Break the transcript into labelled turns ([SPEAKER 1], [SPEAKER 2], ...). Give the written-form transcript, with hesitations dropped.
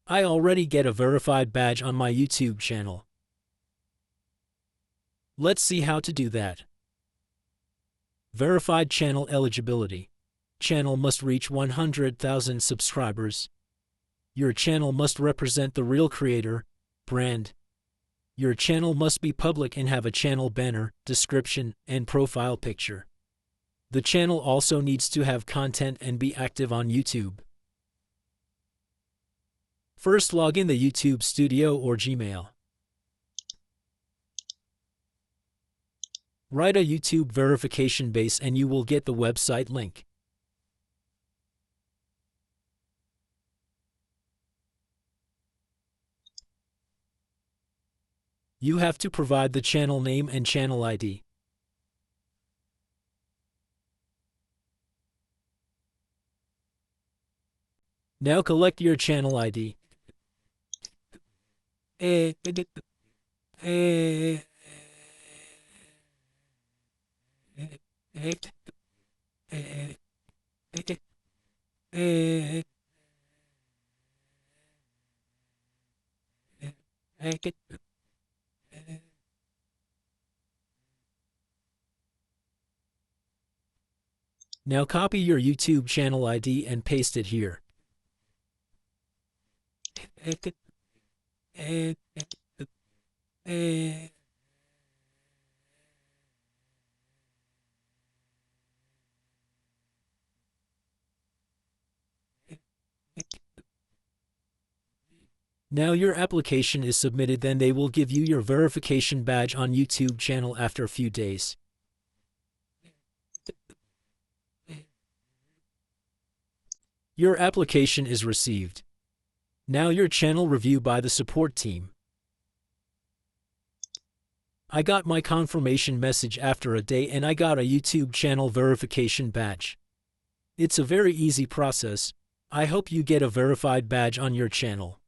[SPEAKER 1] I already get a verified badge on my YouTube channel. Let's see how to do that. Verified channel eligibility. Channel must reach 100,000 subscribers. Your channel must represent the real creator, brand. Your channel must be public and have a channel banner, description, and profile picture. The channel also needs to have content and be active on YouTube. First, log in the YouTube Studio or Gmail. Write a YouTube verification base and you will get the website link. You have to provide the channel name and channel ID. Now collect your channel ID. Now copy your YouTube channel ID and paste it here. Now your application is submitted, then they will give you your verification badge on YouTube channel after a few days. Your application is received. Now your channel review by the support team. I got my confirmation message after a day and I got a YouTube channel verification badge. It's a very easy process. I hope you get a verified badge on your channel.